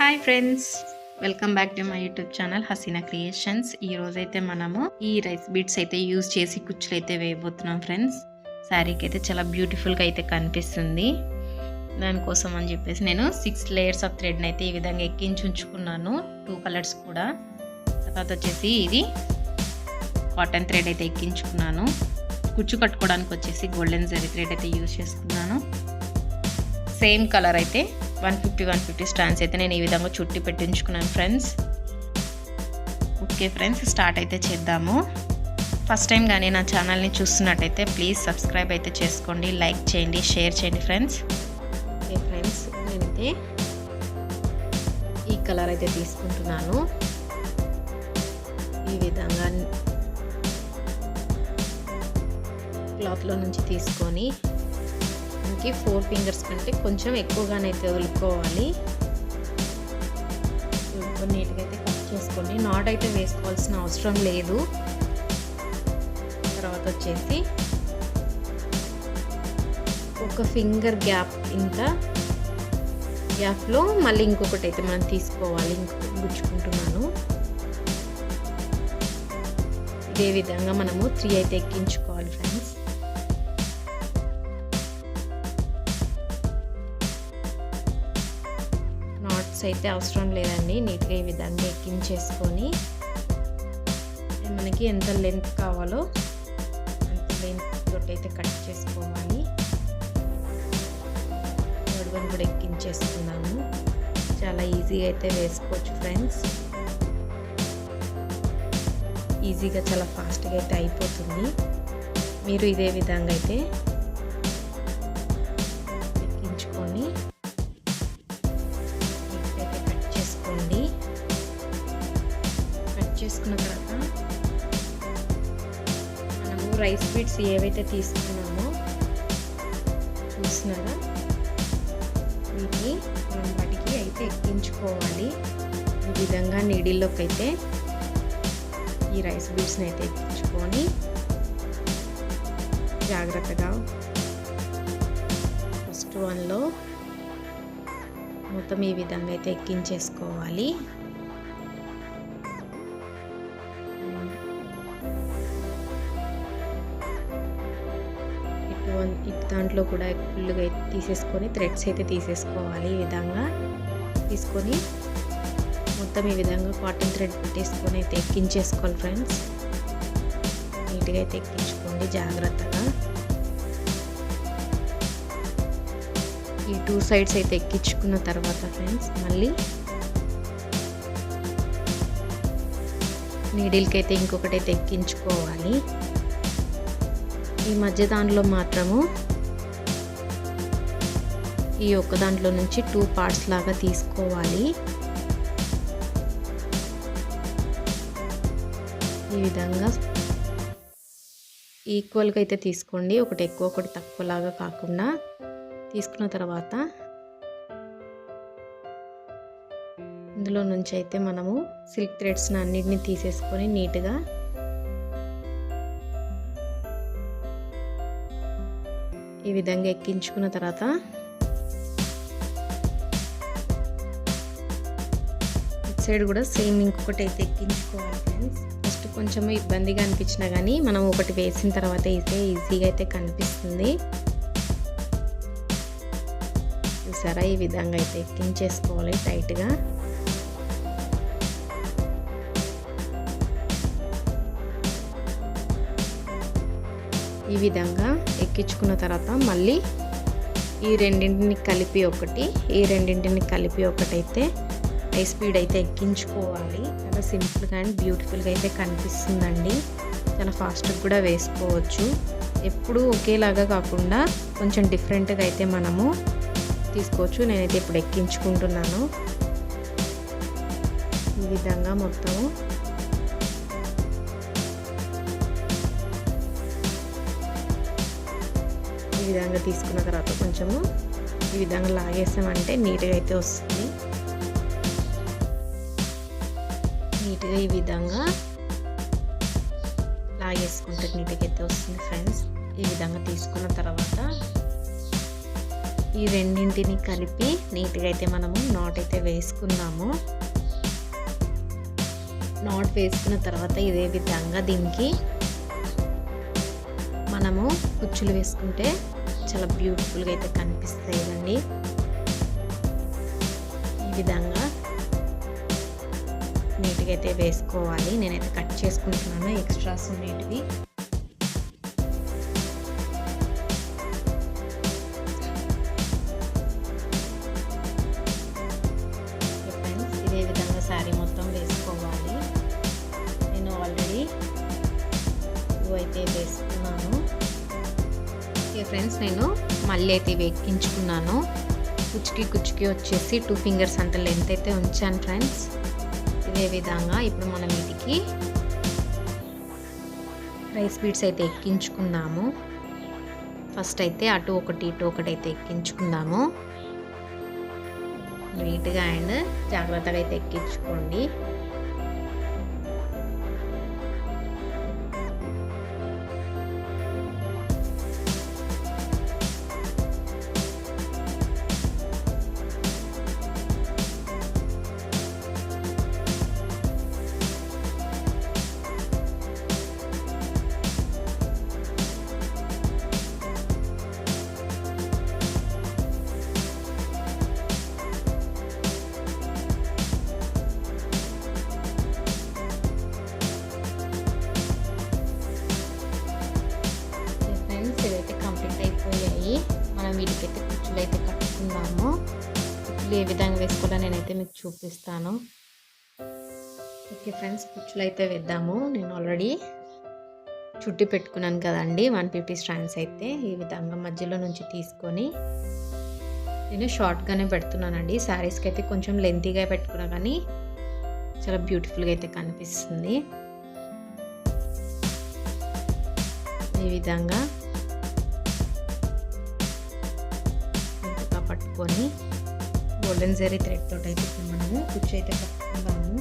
Hi friends, welcome back to my YouTube channel Haseena creations. ఈ రోజైతే మనము ఈ రైస్ బీడ్స్ అయితే యూజ్ చేసి కుచ్చులు అయితే వేయబోతున్నాం ఫ్రెండ్స్. శారీకి అయితే చాలా బ్యూటిఫుల్గా అయితే కనిపిస్తుంది. దానికోసం అని చెప్పేసి నేను 6 లేయర్స్ ఆఫ్ థ్రెడ్ని అయితే ఈ విధంగా ఎక్కించి ఉంచుకున్నాను. 2 కలర్స్ కూడా. తర్వాత వచ్చేసి ఇది కాటన్ థ్రెడ్ అయితే ఎక్కించుకున్నాను. కుచ్చు కట్టుకోవడానికి వచ్చేసి గోల్డెన్ జరీ థ్రెడ్ అయితే యూజ్ చేసుకున్నాను. సేమ్ కలర్ అయితే 150 స్టాండ్స్ అయితే నేను ఈ విధంగా చుట్టి పెట్టించుకున్నాను ఫ్రెండ్స్. ఓకే ఫ్రెండ్స్, స్టార్ట్ అయితే చేద్దాము. ఫస్ట్ టైం కానీ నా ఛానల్ని చూస్తున్నట్టయితే ప్లీజ్ సబ్స్క్రైబ్ అయితే చేసుకోండి, లైక్ చేయండి, షేర్ చేయండి ఫ్రెండ్స్. ఓకే ఫ్రెండ్స్, నేనైతే ఈ కలర్ అయితే తీసుకుంటున్నాను. ఈ విధంగా క్లాత్లో నుంచి తీసుకొని 4 ఫింగర్స్ కంటే కొంచెం ఎక్కువగానైతే వదులుకోవాలి. నీట్గా అయితే కట్ చేసుకోండి. నాట్ అయితే వేసుకోవాల్సిన అవసరం లేదు. తర్వాత వచ్చేసి ఒక ఫింగర్ గ్యాప్, ఇంత గ్యాప్లో మళ్ళీ ఇంకొకటి అయితే మనం తీసుకోవాలి. ఇంకొకటి గుచ్చుకుంటున్నాను. ఇదే విధంగా మనము 3 అయితే ఎక్కించుకోవాలి ఫ్రెండ్స్. అయితే అవసరం లేదండి. నీట్గా ఈ విధంగా ఎక్కించేసుకొని మనకి ఎంత లెంత్ కావాలో అంత లెంత్ తోటి అయితే కట్ చేసుకోవాలి. నడువని కూడా ఎక్కించేసుకున్నాము. చాలా ఈజీగా అయితే వేసుకోవచ్చు ఫ్రెండ్స్. ఈజీగా చాలా ఫాస్ట్గా అయితే అయిపోతుంది. మీరు ఇదే విధంగా అయితే ఎక్కించుకొని చేసుకున్న తర్వాత మనము రైస్ బీడ్స్ ఏవైతే తీసుకున్నామో చూస్తున్నారా, వీటిని మనం వాటికి అయితే ఎక్కించుకోవాలి. ఈ విధంగా నీడిల్లోకి అయితే ఈ రైస్ బీడ్స్ని అయితే ఎక్కించుకొని జాగ్రత్తగా ఫస్ట్ వన్లో మొత్తం ఈ విధంగా అయితే ఎక్కించేసుకోవాలి. దాంట్లో కూడా ఫుల్గా అయితే తీసేసుకొని థ్రెడ్స్ అయితే తీసేసుకోవాలి. ఈ విధంగా తీసుకొని మొత్తం ఈ విధంగా కాటన్ థ్రెడ్ పెట్టేసుకొని అయితే ఎక్కించేసుకోవాలి ఫ్రెండ్స్. నీట్గా అయితే ఎక్కించుకోండి జాగ్రత్తగా. ఈ 2 సైడ్స్ అయితే ఎక్కించుకున్న తర్వాత ఫ్రెండ్స్ మళ్ళీ నీడిల్కి అయితే ఇంకొకటి అయితే ఎక్కించుకోవాలి. ఈ మధ్య దాంట్లో మాత్రము ఈ ఒక్క దాంట్లో నుంచి 2 పార్ట్స్ లాగా తీసుకోవాలి. ఈ విధంగా ఈక్వల్గా అయితే తీసుకోండి. ఒకటి ఎక్కువ ఒకటి తక్కువ లాగా కాకుండా తీసుకున్న తర్వాత ఇందులో నుంచి అయితే మనము సిల్క్ థ్రెడ్స్ అన్నిటిని తీసేసుకొని నీట్గా ఈ విధంగా ఎక్కించుకున్న తర్వాత ఇటు సైడ్ కూడా సేమ్ ఇంకొకటి అయితే ఎక్కించుకోవాలి ఫ్రెండ్స్. ఫస్ట్ కొంచెం ఇబ్బందిగా అనిపించినా కానీ మనం ఒకటి వేసిన తర్వాత ఈజీగా అయితే కనిపిస్తుంది. చూసారా, ఈ విధంగా అయితే ఎక్కించేసుకోవాలి టైట్గా. ఈ విధంగా ఎక్కించుకున్న తర్వాత మళ్ళీ ఈ రెండింటిని కలిపి ఒకటైతే రైస్ బీడ్ అయితే ఎక్కించుకోవాలి. చాలా సింపుల్గా అండ్ బ్యూటిఫుల్గా అయితే కనిపిస్తుందండి. చాలా ఫాస్ట్గా కూడా వేసుకోవచ్చు. ఎప్పుడూ ఒకేలాగా కాకుండా కొంచెం డిఫరెంట్గా అయితే మనము తీసుకోవచ్చు. నేనైతే ఇప్పుడు ఎక్కించుకుంటున్నాను. ఈ విధంగా మొత్తము ఈ విధంగా తీసుకున్న తర్వాత కొంచెము ఈ విధంగా లాగేసామంటే నీట్గా అయితే వస్తుంది. నీట్గా ఈ విధంగా లాగేసుకుంటే నీట్గా అయితే వస్తుంది ఫ్రెండ్స్. ఈ విధంగా తీసుకున్న తర్వాత ఈ రెండింటిని కలిపి నీట్గా అయితే మనము నాట్ అయితే వేసుకుందాము. నాట్ వేసుకున్న తర్వాత ఇదే విధంగా దీనికి మనము కుచ్చులు వేసుకుంటే చాలా బ్యూటిఫుల్గా అయితే కనిపిస్తాయి కదండి. ఈ విధంగా నీట్గా అయితే వేసుకోవాలి. నేనైతే కట్ చేసుకుంటున్నాను ఎక్స్ట్రాస్ ఉండేటివి. ఫ్రెండ్స్ ఇదే విధంగా శారీ మొత్తం వేసుకోవాలి. నేను ఆల్రెడీ అయితే వేసుకున్నాను. ఓకే ఫ్రెండ్స్, నేను మళ్ళీ అయితే ఎక్కించుకున్నాను. కుచ్చుకి వచ్చేసి 2 ఫింగర్స్ అంటే లెంత్ అయితే ఉంచాను ఫ్రెండ్స్. ఇదే విధంగా ఇప్పుడు మనం వీటికి రైస్ బీడ్స్ అయితే ఎక్కించుకుందాము. ఫస్ట్ అయితే అటు ఒకటి ఇటు ఒకటి అయితే ఎక్కించుకుందాము. నీట్గా అండ్ జాగ్రత్తగా అయితే ఎక్కించుకోండి. మనం వీటికైతే కుచ్చులు అయితే కట్టుకుందాము. కుచ్చులు ఏ విధంగా వేసుకోవాలో నేనైతే మీకు చూపిస్తాను. ఓకే ఫ్రెండ్స్, కుచ్చులు అయితే వేద్దాము. నేను ఆల్రెడీ చుట్టి పెట్టుకున్నాను కదండి 150 స్ట్రాండ్స్ అయితే ఈ విధంగా మధ్యలో నుంచి తీసుకొని నేను షార్ట్గానే పెడుతున్నానండి. శారీస్కి అయితే కొంచెం లెంతీగా పెట్టుకున్నా కానీ చాలా బ్యూటిఫుల్గా అయితే కనిపిస్తుంది. ఈ విధంగా పట్టుకొని గోల్డెన్ జరీ థ్రెడ్ తోటి అయితే మనము కుచ్చు అయితే కట్టుకుందాము.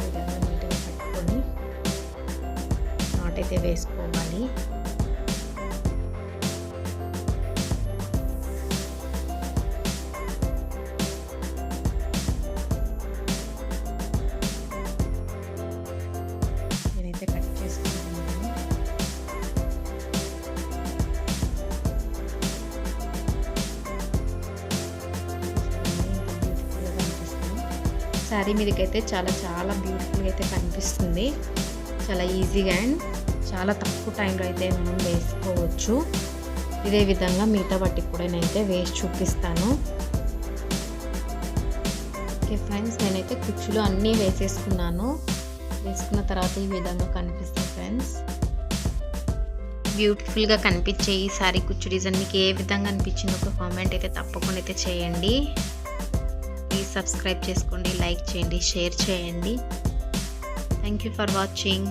విధంగా నీట్గా కట్టుకొని నాట్ అయితే వేసుకోవాలి. కట్ చేసుకుంటున్నాను. శారీ మీదకైతే చాలా బ్యూటిఫుల్గా అయితే కనిపిస్తుంది. చాలా ఈజీగా అండ్ చాలా తక్కువ టైంలో అయితే మనం వేసుకోవచ్చు. ఇదే విధంగా మిగతా వాటికి కూడా నేనైతే వేసి చూపిస్తాను. ఓకే ఫ్రెండ్స్, నేనైతే కుచ్చులు అన్నీ వేసేసుకున్నాను. వేసుకున్న తర్వాత ఈ విధంగా కనిపిస్తుంది ఫ్రెండ్స్. బ్యూటిఫుల్గా కనిపించే ఈ శారీ కుచ్చు డిజైన్ మీకు ఏ విధంగా అనిపించిందో ఒక కామెంట్ అయితే తప్పకుండా అయితే చేయండి. ప్లీజ్ సబ్స్క్రైబ్ చేసుకోండి, లైక్ చేయండి, షేర్ చేయండి. Thank you for watching.